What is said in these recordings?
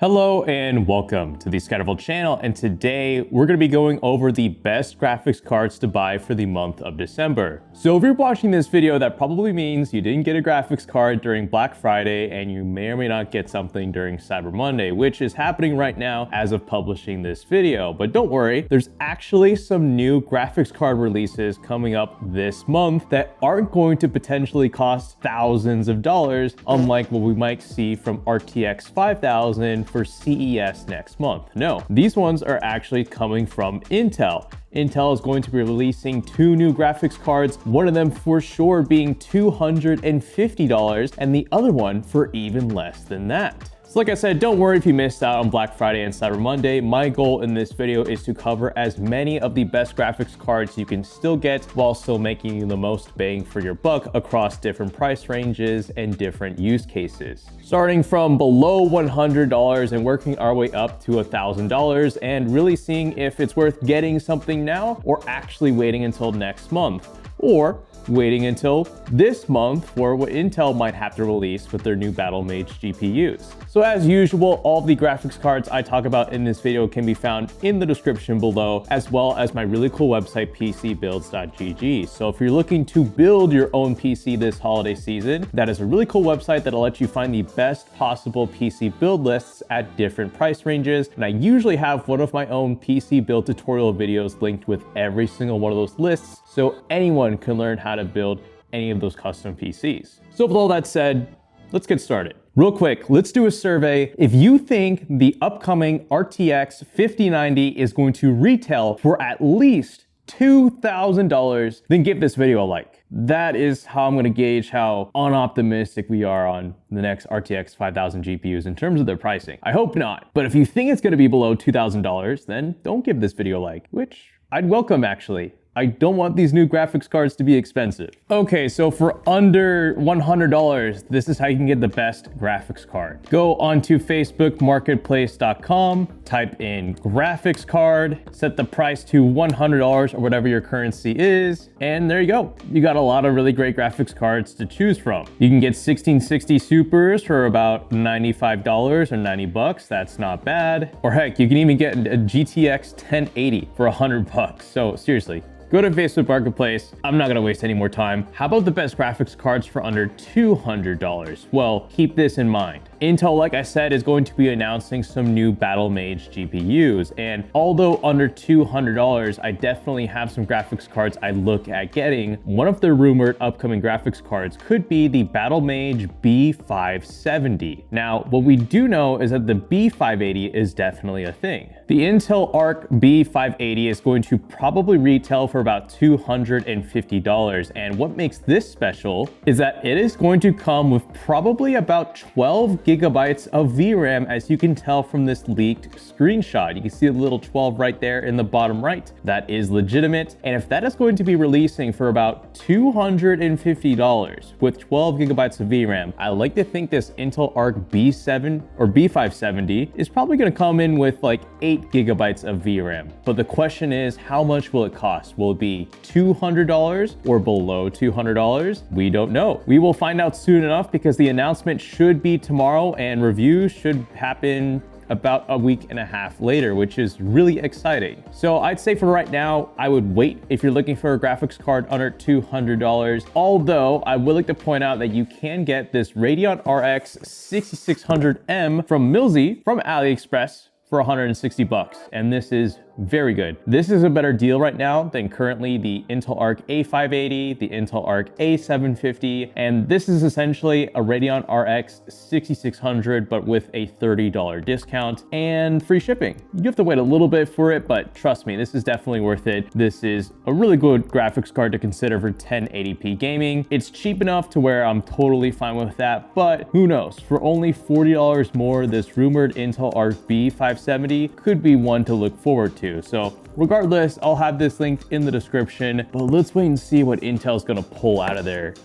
Hello and welcome to the Skydival channel, and today we're going to be going over the best graphics cards to buy for the month of December. So if you're watching this video, that probably means you didn't get a graphics card during Black Friday and you may or may not get something during Cyber Monday, which is happening right now as of publishing this video. But don't worry, there's actually some new graphics card releases coming up this month that aren't going to potentially cost thousands of dollars, unlike what we might see from RTX 5000 for CES next month. No, these ones are actually coming from Intel. Intel is going to be releasing two new graphics cards, one of them for sure being $250 and the other one for even less than that. So like I said, don't worry if you missed out on Black Friday and Cyber Monday. My goal in this video is to cover as many of the best graphics cards you can still get while still making you the most bang for your buck across different price ranges and different use cases. Starting from below $100 and working our way up to $1,000 and really seeing if it's worth getting something now or actually waiting until next month, or waiting until this month for what Intel might have to release with their new Battlemage GPUs. So as usual, all the graphics cards I talk about in this video can be found in the description below, as well as my really cool website, pcbuilds.gg. So if you're looking to build your own PC this holiday season, that is a really cool website that'll let you find the best possible PC build lists at different price ranges. And I usually have one of my own PC build tutorial videos linked with every single one of those lists, so anyone can learn how to build any of those custom PCs. So with all that said, let's get started. Real quick, let's do a survey. If you think the upcoming RTX 5090 is going to retail for at least $2,000, then give this video a like. That is how I'm gonna gauge how unoptimistic we are on the next RTX 5000 GPUs in terms of their pricing. I hope not, but if you think it's gonna be below $2,000, then don't give this video a like, which I'd welcome actually. I don't want these new graphics cards to be expensive. Okay, so for under $100, this is how you can get the best graphics card. Go onto facebookmarketplace.com, type in graphics card, set the price to $100 or whatever your currency is, and there you go. You got a lot of really great graphics cards to choose from. You can get 1660 Supers for about $95 or 90 bucks. That's not bad. Or heck, you can even get a GTX 1080 for $100. So seriously, go to Facebook Marketplace. I'm not gonna waste any more time. How about the best graphics cards for under $200? Well, keep this in mind. Intel, like I said, is going to be announcing some new Battlemage GPUs. And although under $200, I definitely have some graphics cards I look at getting. One of the rumored upcoming graphics cards could be the Battlemage B570. Now, what we do know is that the B580 is definitely a thing. The Intel ARC B580 is going to probably retail for about $250. And what makes this special is that it is going to come with probably about 12 gigabytes of VRAM, as you can tell from this leaked screenshot. You can see a little 12 right there in the bottom right. That is legitimate. And if that is going to be releasing for about $250 with 12 gigabytes of VRAM, I like to think this Intel ARC B7 or B570 is probably going to come in with like 8 gigabytes of VRAM. But the question is, how much will it cost? Will it be $200 or below $200? We don't know. We will find out soon enough because the announcement should be tomorrow and reviews should happen about a week and a half later, which is really exciting. So I'd say for right now, I would wait if you're looking for a graphics card under $200. Although I would like to point out that you can get this Radeon RX 6600M from Milzy from AliExpress for 160 bucks. And this is very good. This is a better deal right now than currently the Intel ARC A580, the Intel ARC A750, and this is essentially a Radeon RX 6600, but with a $30 discount and free shipping. You have to wait a little bit for it, but trust me, this is definitely worth it. This is a really good graphics card to consider for 1080p gaming. It's cheap enough to where I'm totally fine with that, but who knows? For only $40 more, this rumored Intel ARC B570 could be one to look forward to. So regardless, I'll have this linked in the description, but let's wait and see what Intel's gonna pull out of their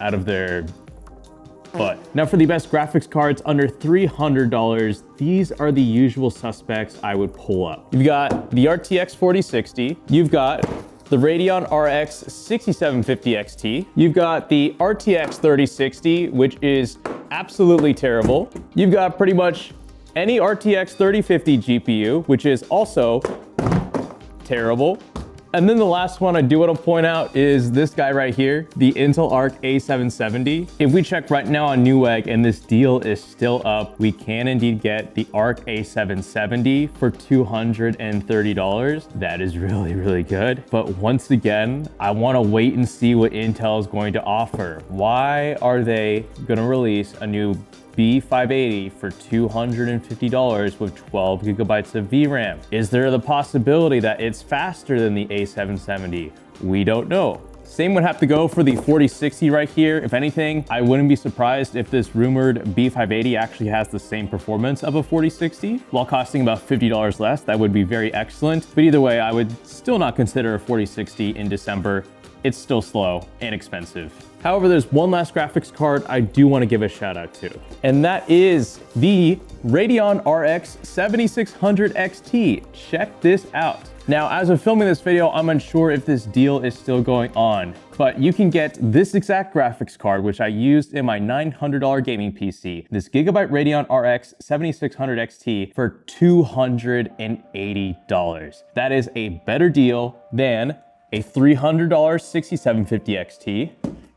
butt. Now for the best graphics cards under $300, these are the usual suspects I would pull up. You've got the RTX 4060, you've got the Radeon RX 6750 XT, you've got the RTX 3060, which is absolutely terrible. You've got pretty much any RTX 3050 GPU, which is also terrible. And then the last one I do want to point out is this guy right here, the Intel ARC A770. If we check right now on Newegg and this deal is still up, we can indeed get the ARC A770 for $230. That is really, really good. But once again, I want to wait and see what Intel is going to offer. Why are they going to release a new B580 for $250 with 12 gigabytes of VRAM? Is there the possibility that it's faster than the A770? We don't know. Same would have to go for the 4060 right here. If anything, I wouldn't be surprised if this rumored B580 actually has the same performance of a 4060 while costing about $50 less. That would be very excellent. But either way, I would still not consider a 4060 in December. It's still slow and expensive. However, there's one last graphics card I do want to give a shout out to, and that is the Radeon RX 7600 XT. Check this out. Now, as of filming this video, I'm unsure if this deal is still going on, but you can get this exact graphics card, which I used in my $900 gaming PC, this Gigabyte Radeon RX 7600 XT for $280. That is a better deal than a $300 6750 XT,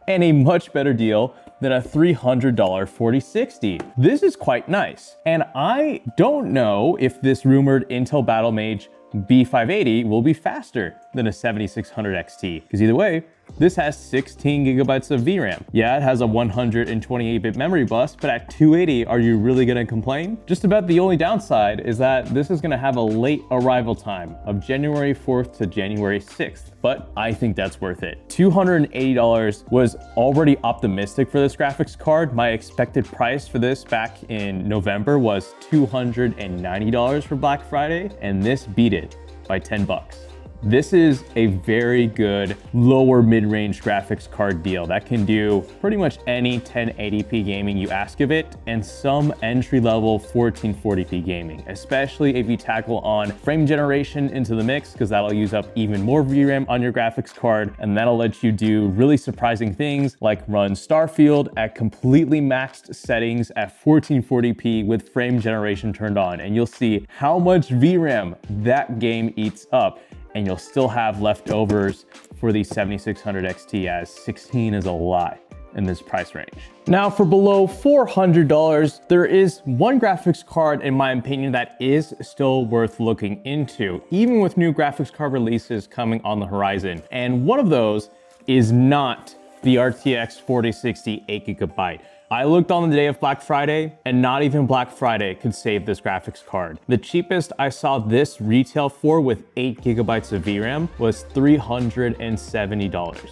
and a much better deal than a $300 4060. This is quite nice. And I don't know if this rumored Intel Battlemage B580 will be faster than a 7600 XT, because either way, this has 16 gigabytes of VRAM. Yeah, it has a 128-bit memory bus, but at 280, are you really gonna complain? Just about the only downside is that this is gonna have a late arrival time of January 4th to January 6th, but I think that's worth it. $280 was already optimistic for this graphics card. My expected price for this back in November was $290 for Black Friday, and this beat it by 10 bucks. This is a very good lower mid-range graphics card deal that can do pretty much any 1080p gaming you ask of it, and some entry-level 1440p gaming, especially if you tackle on frame generation into the mix, because that'll use up even more VRAM on your graphics card, and that'll let you do really surprising things like run Starfield at completely maxed settings at 1440p with frame generation turned on, and you'll see how much VRAM that game eats up, and you'll still have leftovers for the 7600 XT, as 16 is a lot in this price range. Now, for below $400, there is one graphics card, in my opinion, that is still worth looking into, even with new graphics card releases coming on the horizon. And one of those is not the RTX 4060 8GB. I looked on the day of Black Friday, and not even Black Friday could save this graphics card. The cheapest I saw this retail for with 8 gigabytes of VRAM was $370.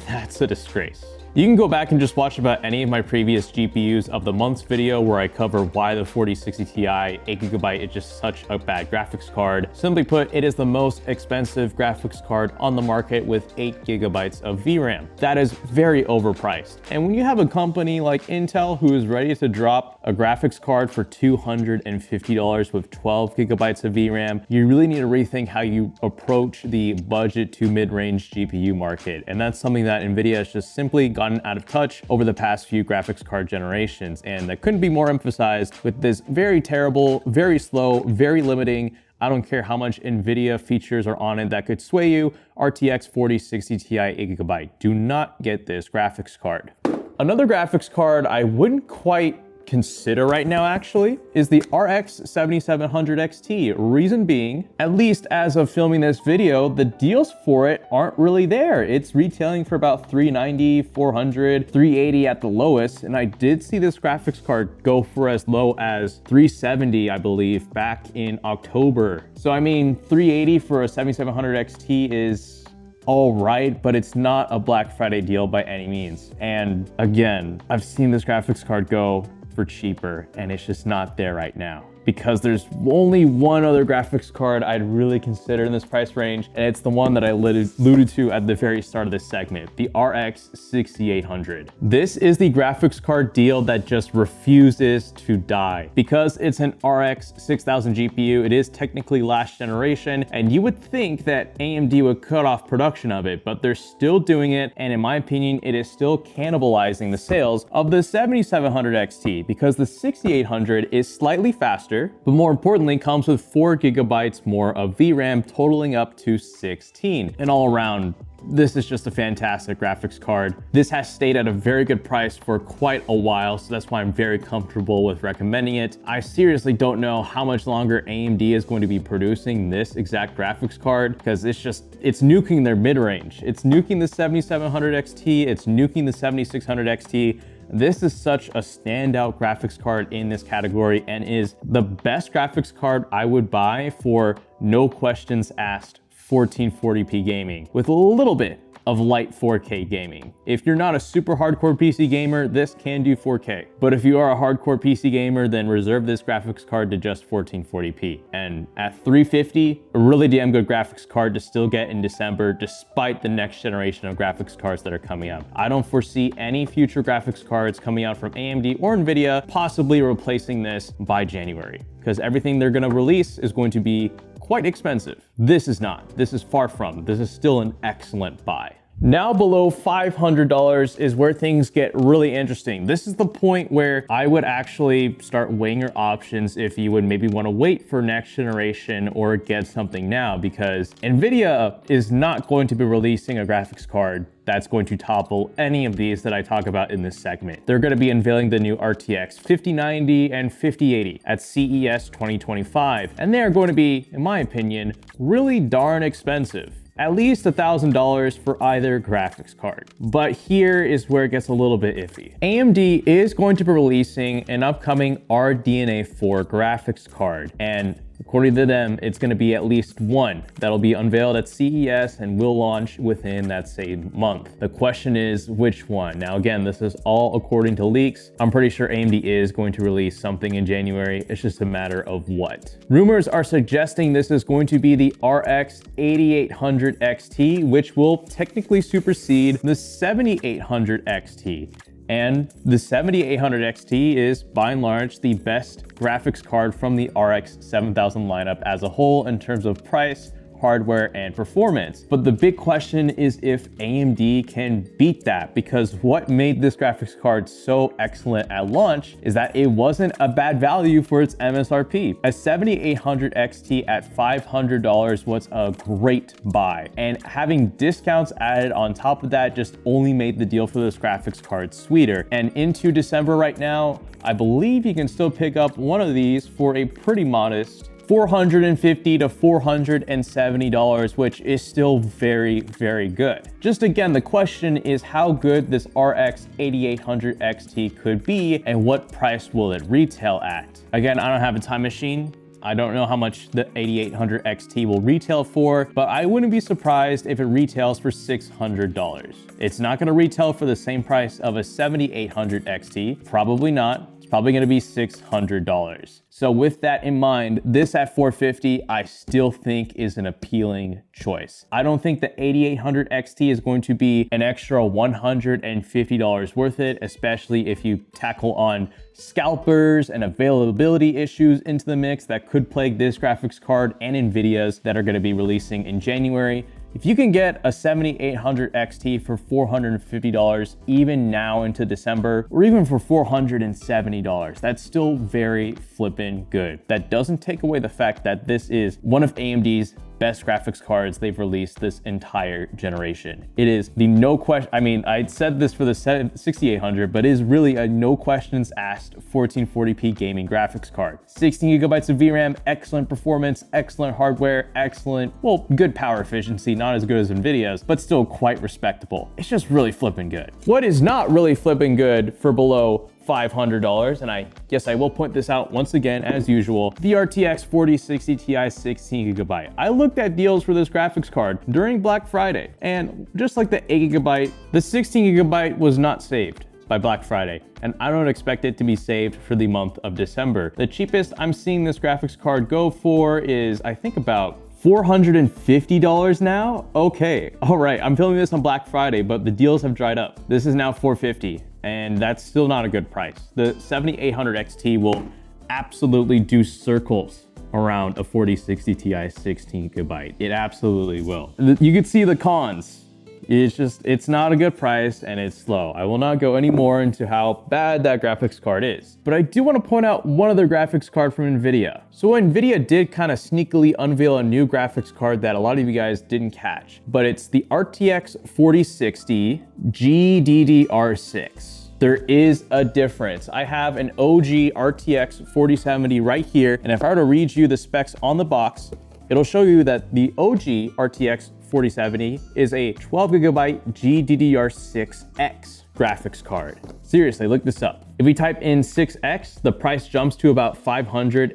That's a disgrace. You can go back and just watch about any of my previous GPUs of the month's video where I cover why the 4060 Ti 8GB is just such a bad graphics card. Simply put, it is the most expensive graphics card on the market with 8 gigabytes of VRAM. That is very overpriced. And when you have a company like Intel who is ready to drop a graphics card for $250 with 12 gigabytes of VRAM, you really need to rethink how you approach the budget to mid-range GPU market. And that's something that Nvidia has just simply gotten out of touch over the past few graphics card generations, and that couldn't be more emphasized with this very terrible, very slow, very limiting, I don't care how much Nvidia features are on it that could sway you, RTX 4060 Ti 8GB. Do not get this graphics card. Another graphics card I wouldn't quite consider right now actually is the RX 7700 XT. Reason being, at least as of filming this video, the deals for it aren't really there. It's retailing for about $390, $400, $380 at the lowest, and I did see this graphics card go for as low as $370, I believe, back in October. So I mean, $380 for a 7700 XT is all right, but it's not a Black Friday deal by any means. And again, I've seen this graphics card go for cheaper, and it's just not there right now, because there's only one other graphics card I'd really consider in this price range, and it's the one that I alluded to at the very start of this segment, the RX 6800. This is the graphics card deal that just refuses to die. Because it's an RX 6000 GPU, it is technically last generation, and you would think that AMD would cut off production of it, but they're still doing it, and in my opinion, it is still cannibalizing the sales of the 7700 XT, because the 6800 is slightly faster, faster, but more importantly comes with 4 gigabytes more of VRAM, totaling up to 16. And all around, this is just a fantastic graphics card. This has stayed at a very good price for quite a while, so that's why I'm very comfortable with recommending it. I seriously don't know how much longer AMD is going to be producing this exact graphics card, because it's nuking their mid-range. It's nuking the 7700 XT, it's nuking the 7600 XT. This is such a standout graphics card in this category and is the best graphics card I would buy for no questions asked 1440p gaming with a little bit of light 4K gaming. If you're not a super hardcore PC gamer, this can do 4K. But if you are a hardcore PC gamer, then reserve this graphics card to just 1440p. And at $350, a really damn good graphics card to still get in December, despite the next generation of graphics cards that are coming out. I don't foresee any future graphics cards coming out from AMD or Nvidia possibly replacing this by January, because everything they're gonna release is going to be quite expensive. This is not. This is far from. This is still an excellent buy. Now below $500 is where things get really interesting. This is the point where I would actually start weighing your options if you would maybe want to wait for next generation or get something now, because Nvidia is not going to be releasing a graphics card that's going to topple any of these that I talk about in this segment. They're going to be unveiling the new RTX 5090 and 5080 at CES 2025, and they are going to be, in my opinion, really darn expensive. At least $1,000 for either graphics card. But here is where it gets a little bit iffy. AMD is going to be releasing an upcoming RDNA 4 graphics card, and according to them, it's going to be at least one that'll be unveiled at CES and will launch within that same month. The question is, which one? Now, again, this is all according to leaks. I'm pretty sure AMD is going to release something in January. It's just a matter of what. Rumors are suggesting this is going to be the RX 8800 XT, which will technically supersede the 7800 XT. And the 7800 XT is, by and large, the best graphics card from the RX 7000 lineup as a whole in terms of price, hardware, and performance. But the big question is if AMD can beat that, because what made this graphics card so excellent at launch is that it wasn't a bad value for its MSRP. A 7800 XT at $500 was a great buy, and having discounts added on top of that just only made the deal for this graphics card sweeter. And into December right now, I believe you can still pick up one of these for a pretty modest $450 to $470, which is still very, very good. Just again, the question is how good this RX 8800 XT could be and what price will it retail at? Again, I don't have a time machine. I don't know how much the 8800 XT will retail for, but I wouldn't be surprised if it retails for $600. It's not gonna retail for the same price of a 7800 XT, probably not. Probably gonna be $600. So with that in mind, this at $450, I still think is an appealing choice. I don't think the 8800 XT is going to be an extra $150 worth it, especially if you tackle on scalpers and availability issues into the mix that could plague this graphics card and Nvidia's that are gonna be releasing in January. If you can get a 7800 XT for $450 even now into December, or even for $470, that's still very flippin' good. That doesn't take away the fact that this is one of AMD's best graphics cards they've released this entire generation. It is the no question, I mean, I said this for the 6800, but it is really a no questions asked 1440p gaming graphics card. 16 gigabytes of VRAM, excellent performance, excellent hardware, excellent, well, good power efficiency, not as good as Nvidia's, but still quite respectable. It's just really flipping good. What is not really flipping good for below $500, and I guess I will point this out once again as usual, the RTX 4060 Ti 16 gigabyte. I looked at deals for this graphics card during Black Friday, and just like the 8 gigabyte, the 16 gigabyte was not saved by Black Friday, and I don't expect it to be saved for the month of December. The cheapest I'm seeing this graphics card go for is, I think, about $450 now? Okay, all right, I'm filming this on Black Friday, but the deals have dried up. This is now $450, and that's still not a good price. The 7800 XT will absolutely do circles around a 4060 Ti 16 gigabyte. It absolutely will. You could see the cons it's not a good price and it's slow. I will not go any more into how bad that graphics card is. But I do want to point out one other graphics card from Nvidia. So Nvidia did kind of sneakily unveil a new graphics card that a lot of you guys didn't catch, but it's the RTX 4060 GDDR6. There is a difference. I have an OG RTX 4070 right here, and if I were to read you the specs on the box, it'll show you that the OG RTX 4070 is a 12GB GDDR6X graphics card. Seriously, look this up. If we type in 6X, the price jumps to about $550,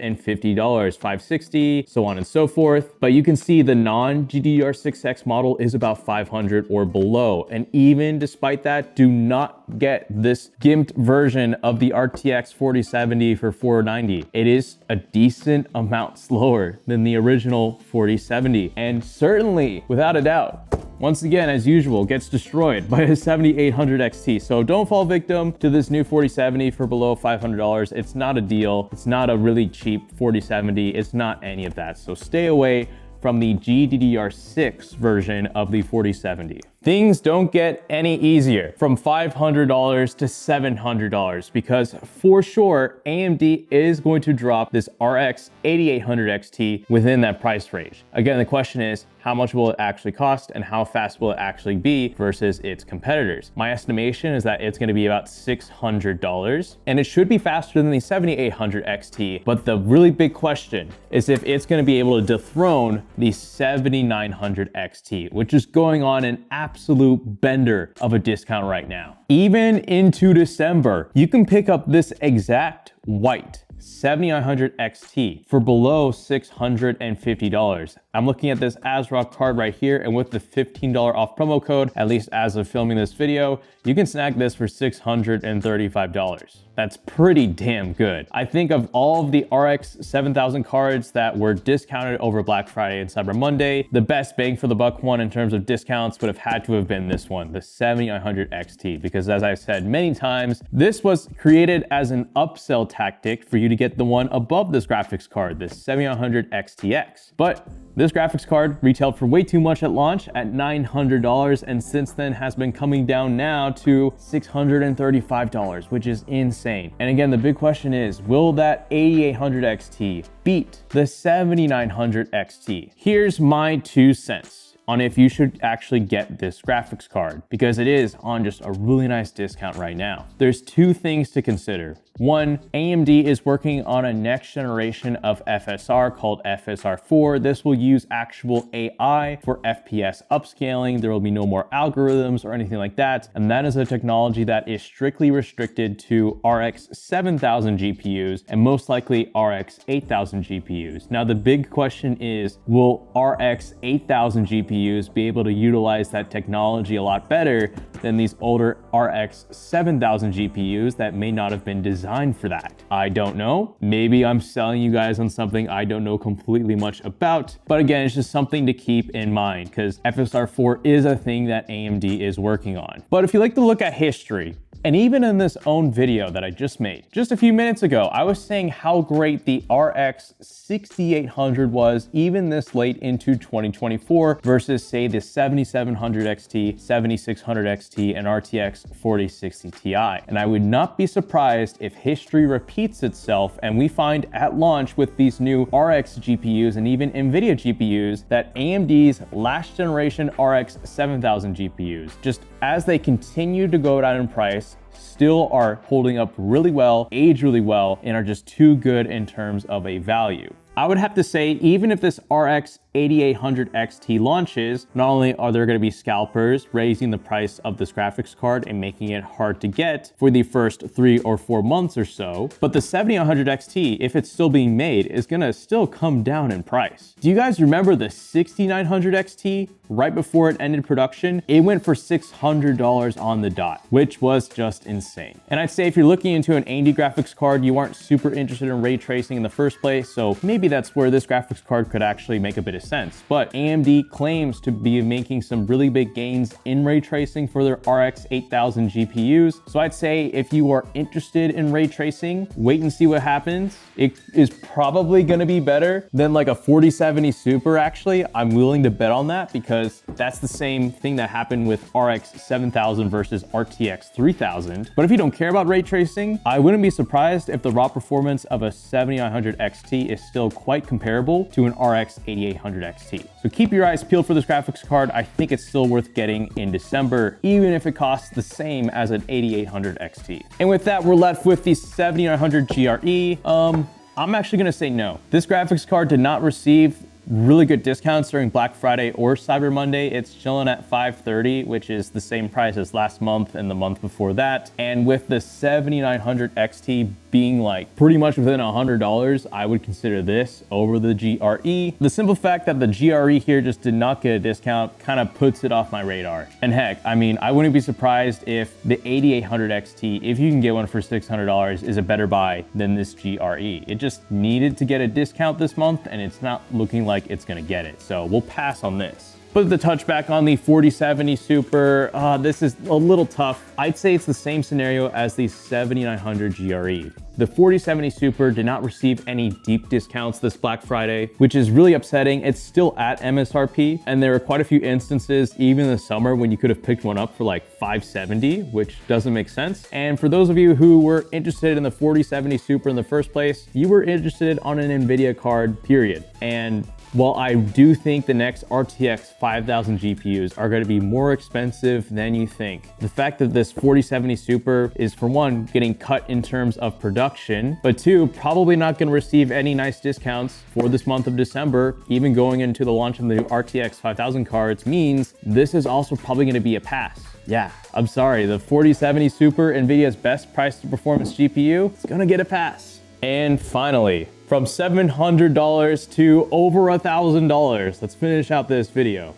$560, so on and so forth. But you can see the non-GDDR6X model is about $500 or below. And even despite that, do not get this gimped version of the RTX 4070 for $490. It is a decent amount slower than the original 4070. And certainly, without a doubt, once again, as usual, gets destroyed by a 7800 XT. So don't fall victim to this new 4070 for below $500. It's not a deal. It's not a really cheap 4070. It's not any of that. So stay away from the GDDR6 version of the 4070. Things don't get any easier from $500 to $700 because for sure AMD is going to drop this RX 8800 XT within that price range. Again, the question is, how much will it actually cost and how fast will it actually be versus its competitors? My estimation is that it's going to be about $600 and it should be faster than the 7800 XT. But the really big question is if it's going to be able to dethrone the 7900 XT, which is going on an absolute bender of a discount right now. Even into December, you can pick up this exact white 7900 XT for below $650. I'm looking at this ASRock card right here, and with the $15 off promo code, at least as of filming this video, you can snag this for $635. That's pretty damn good. I think of all of the RX 7000 cards that were discounted over Black Friday and Cyber Monday, the best bang for the buck one in terms of discounts would have had to have been this one, the 7900 XT, because as I've said many times, this was created as an upsell tactic for you to get the one above this graphics card, the 7900 XTX. But this graphics card retailed for way too much at launch at $900 and since then has been coming down now to $635, which is insane. And again, the big question is, will that 8800 XT beat the 7900 XT? Here's my 2 cents on if you should actually get this graphics card because it is on just a really nice discount right now. There's 2 things to consider. One, AMD is working on a next generation of FSR called FSR4. This will use actual AI for FPS upscaling. There will be no more algorithms or anything like that. And that is a technology that is strictly restricted to RX 7000 GPUs and most likely RX 8000 GPUs. Now, the big question is, will RX 8000 GPUs be able to utilize that technology a lot better than these older RX 7000 GPUs that may not have been designed for that? I don't know. Maybe I'm selling you guys on something I don't know completely much about, but again, it's just something to keep in mind because FSR4 is a thing that AMD is working on. But if you like to look at history, and even in this own video that I just made, just a few minutes ago, I was saying how great the RX 6800 was even this late into 2024 versus say the 7700 XT, 7600 XT, and RTX 4060 Ti. And I would not be surprised if history repeats itself and we find at launch with these new RX GPUs and even Nvidia GPUs that AMD's last generation RX 7000 GPUs, just as they continue to go down in price, still are holding up really well, age really well, and are just too good in terms of a value. I would have to say, even if this RX 8800 XT launches, not only are there going to be scalpers raising the price of this graphics card and making it hard to get for the first 3 or 4 months or so, but the 7900 XT, if it's still being made, is going to still come down in price. Do you guys remember the 6900 XT? Right before it ended production, it went for $600 on the dot, which was just insane. And I'd say if you're looking into an AMD graphics card, you aren't super interested in ray tracing in the first place, so maybe that's where this graphics card could actually make a bit of sense. But AMD claims to be making some really big gains in ray tracing for their RX 8000 GPUs. So I'd say if you are interested in ray tracing, wait and see what happens. It is probably going to be better than like a 4070 Super. Actually, I'm willing to bet on that because that's the same thing that happened with RX 7000 versus RTX 3000. But if you don't care about ray tracing, I wouldn't be surprised if the raw performance of a 7900 XT is still quite comparable to an RX 8800 XT. So keep your eyes peeled for this graphics card. I think it's still worth getting in December, even if it costs the same as an 8800 XT. And with that, we're left with the 7900 GRE. I'm actually gonna say no. This graphics card did not receive really good discounts during Black Friday or Cyber Monday. It's chilling at $530, which is the same price as last month and the month before that. And with the 7900 XT being like pretty much within $100, I would consider this over the GRE. The simple fact that the GRE here just did not get a discount kind of puts it off my radar. And heck, I mean, I wouldn't be surprised if the 8800 XT, if you can get one for $600, is a better buy than this GRE. It just needed to get a discount this month and it's not looking like it's gonna get it. So we'll pass on this. Put the touchback on the 4070 Super. This is a little tough. I'd say it's the same scenario as the 7900 GRE. The 4070 Super did not receive any deep discounts this Black Friday, which is really upsetting. It's still at MSRP, and there are quite a few instances, even in the summer, when you could have picked one up for like $570, which doesn't make sense. And for those of you who were interested in the 4070 Super in the first place, you were interested on an Nvidia card, period. And while I do think the next RTX 5000 GPUs are going to be more expensive than you think, the fact that this 4070 Super is, for one, getting cut in terms of production, but two, probably not going to receive any nice discounts for this month of December, even going into the launch of the RTX 5000 cards, means this is also probably going to be a pass. Yeah, I'm sorry, the 4070 Super, Nvidia's best price to performance GPU, it's going to get a pass. And finally, from $700 to over $1,000. Let's finish out this video.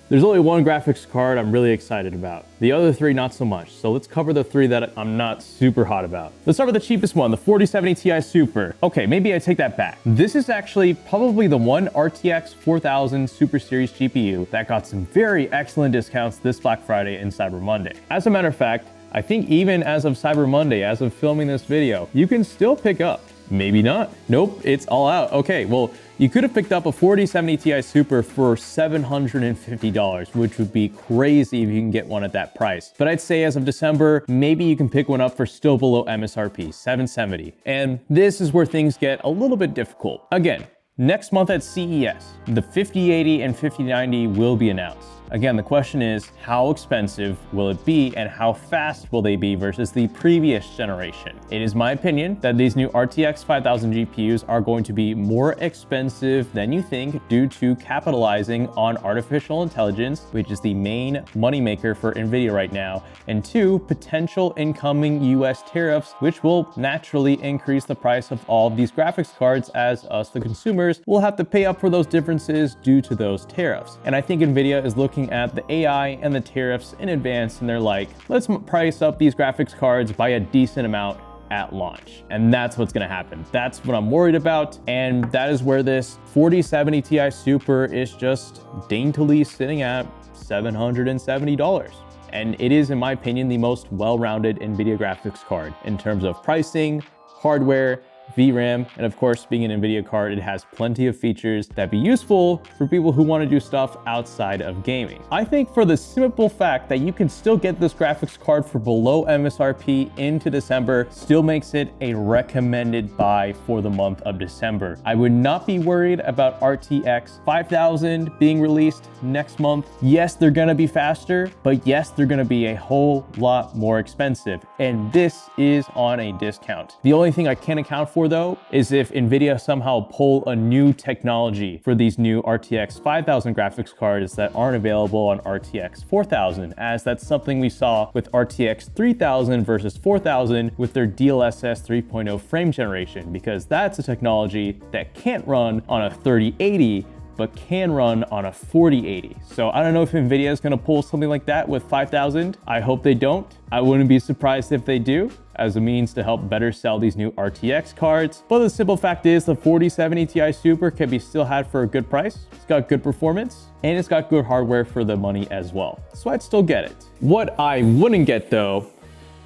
There's only one graphics card I'm really excited about. The other three, not so much. So let's cover the three that I'm not super hot about. Let's start with the cheapest one, the 4070 Ti Super. Okay, maybe I take that back. This is actually probably the one RTX 4000 Super Series GPU that got some very excellent discounts this Black Friday and Cyber Monday. As a matter of fact, I think even as of Cyber Monday, as of filming this video, you can still pick up. Maybe not. Nope, it's all out. Okay, well, you could have picked up a 4070 Ti Super for $750, which would be crazy if you can get one at that price. But I'd say as of December, maybe you can pick one up for still below MSRP, $770. And this is where things get a little bit difficult. Again, next month at CES, the 5080 and 5090 will be announced. Again, the question is, how expensive will it be and how fast will they be versus the previous generation? It is my opinion that these new RTX 5000 GPUs are going to be more expensive than you think due to capitalizing on artificial intelligence, which is the main moneymaker for Nvidia right now, and two, potential incoming US tariffs, which will naturally increase the price of all of these graphics cards as us, the consumers, will have to pay up for those differences due to those tariffs. And I think Nvidia is looking at the AI and the tariffs in advance, and they're like, let's price up these graphics cards by a decent amount at launch. And that's what's gonna happen. That's what I'm worried about. And that is where this 4070 Ti Super is just daintily sitting at $770. And it is, in my opinion, the most well-rounded NVIDIA graphics card in terms of pricing, hardware, VRAM, and of course, being an NVIDIA card, it has plenty of features that be useful for people who want to do stuff outside of gaming. I think for the simple fact that you can still get this graphics card for below MSRP into December still makes it a recommended buy for the month of December. I would not be worried about RTX 5000 being released next month. Yes, they're gonna be faster, but yes, they're gonna be a whole lot more expensive. And this is on a discount. The only thing I can't account for though is if Nvidia somehow pull a new technology for these new RTX 5000 graphics cards that aren't available on RTX 4000, as that's something we saw with RTX 3000 versus 4000 with their DLSS 3.0 frame generation, because that's a technology that can't run on a 3080 but can run on a 4080. So I don't know if Nvidia is going to pull something like that with 5000. I hope they don't. I wouldn't be surprised if they do, as a means to help better sell these new RTX cards. But the simple fact is the 4070 Ti Super can be still had for a good price. It's got good performance and it's got good hardware for the money as well. So I'd still get it. What I wouldn't get though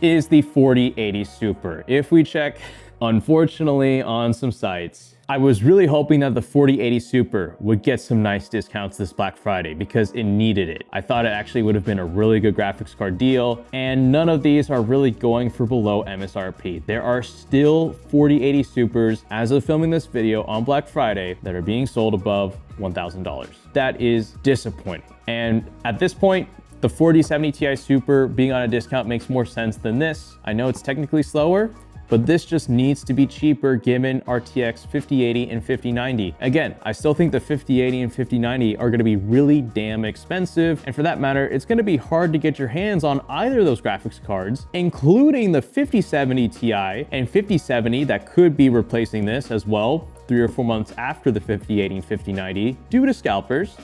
is the 4080 Super. If we check, unfortunately, on some sites, I was really hoping that the 4080 Super would get some nice discounts this Black Friday because it needed it. I thought it actually would have been a really good graphics card deal, and none of these are really going for below MSRP. There are still 4080 Supers as of filming this video on Black Friday that are being sold above $1,000. That is disappointing. And at this point, the 4070 Ti Super being on a discount makes more sense than this. I know it's technically slower, but this just needs to be cheaper given RTX 5080 and 5090. Again, I still think the 5080 and 5090 are gonna be really damn expensive. And for that matter, it's gonna be hard to get your hands on either of those graphics cards, including the 5070 Ti and 5070 that could be replacing this as well 3 or 4 months after the 5080 and 5090 due to scalpers,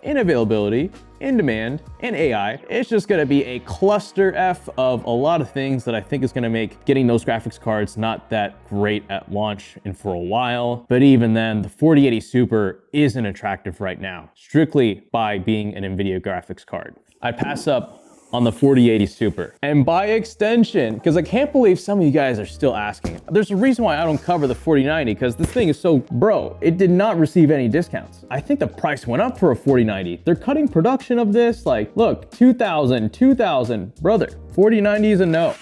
in availability, in demand, and AI. It's just gonna be a cluster F of a lot of things that I think is gonna make getting those graphics cards not that great at launch and for a while. But even then, the 4080 Super isn't attractive right now, strictly by being an Nvidia graphics card. I pass up on the 4080 Super. And by extension, because I can't believe some of you guys are still asking. There's a reason why I don't cover the 4090, because this thing is so, bro, it did not receive any discounts. I think the price went up for a 4090. They're cutting production of this, like, look, 2000, brother, 4090 is a no.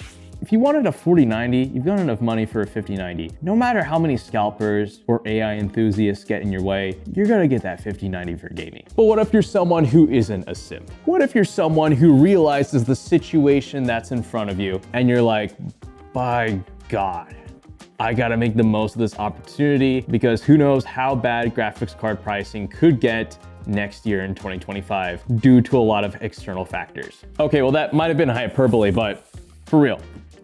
If you wanted a 4090, you've got enough money for a 5090. No matter how many scalpers or AI enthusiasts get in your way, you're gonna get that 5090 for gaming. But what if you're someone who isn't a simp? What if you're someone who realizes the situation that's in front of you and you're like, by God, I gotta make the most of this opportunity because who knows how bad graphics card pricing could get next year in 2025 due to a lot of external factors. Okay, well that might have been hyperbole, but for real.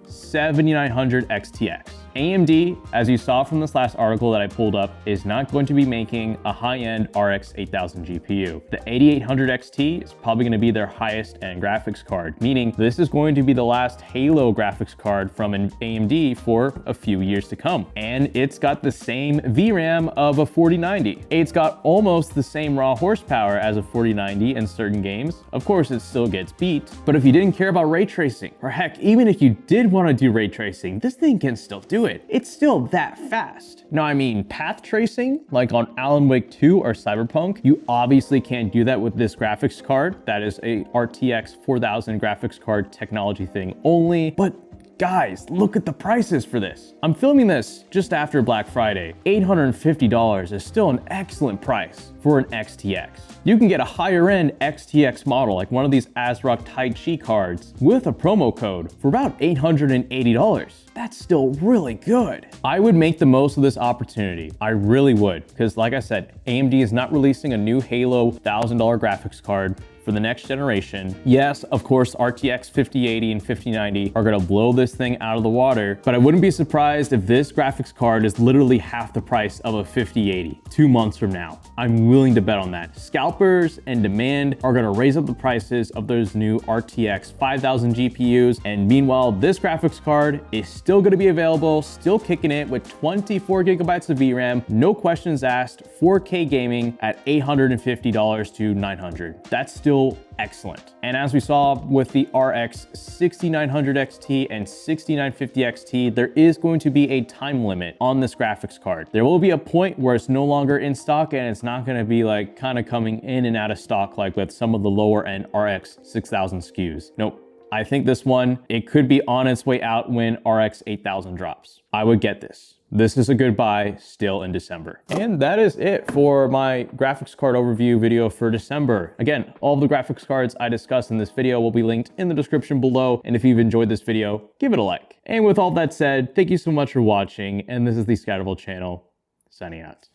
7900 XTX. AMD, as you saw from this last article that I pulled up, is not going to be making a high-end RX 8000 GPU. The 8800 XT is probably going to be their highest-end graphics card, meaning this is going to be the last Halo graphics card from an AMD for a few years to come. And it's got the same VRAM of a 4090. It's got almost the same raw horsepower as a 4090 in certain games. Of course, it still gets beat, but if you didn't care about ray tracing, or heck, even if you did want to do ray tracing, this thing can still do it. It's still that fast. Now, I mean, path tracing, like on Alan Wake 2 or Cyberpunk, you obviously can't do that with this graphics card. That is a RTX 4000 graphics card technology thing only, but guys, look at the prices for this. I'm filming this just after Black Friday. $850 is still an excellent price for an XTX. You can get a higher end XTX model, like one of these ASRock Tai Chi cards, with a promo code for about $880. That's still really good. I would make the most of this opportunity. I really would, because like I said, AMD is not releasing a new Halo $1,000 graphics card for the next generation. Yes, of course, RTX 5080 and 5090 are gonna blow this thing out of the water, but I wouldn't be surprised if this graphics card is literally half the price of a 5080 2 months from now. I'm willing to bet on that. Scalpers and demand are gonna raise up the prices of those new RTX 5000 GPUs, and meanwhile, this graphics card is still gonna be available, still kicking it with 24 gigabytes of VRAM, no questions asked, 4K gaming at $850 to $900. That's still excellent. And as we saw with the RX 6900 XT and 6950 XT, there is going to be a time limit on this graphics card. There will be a point where it's no longer in stock and it's not gonna be like kind of coming in and out of stock like with some of the lower end RX 6000 SKUs. Nope. I think this one, it could be on its way out when RX 8000 drops. I would get this. This is a good buy still in December. And that is it for my graphics card overview video for December. Again, all of the graphics cards I discussed in this video will be linked in the description below. And if you've enjoyed this video, give it a like. And with all that said, thank you so much for watching. And this is the Scatterable channel, signing out.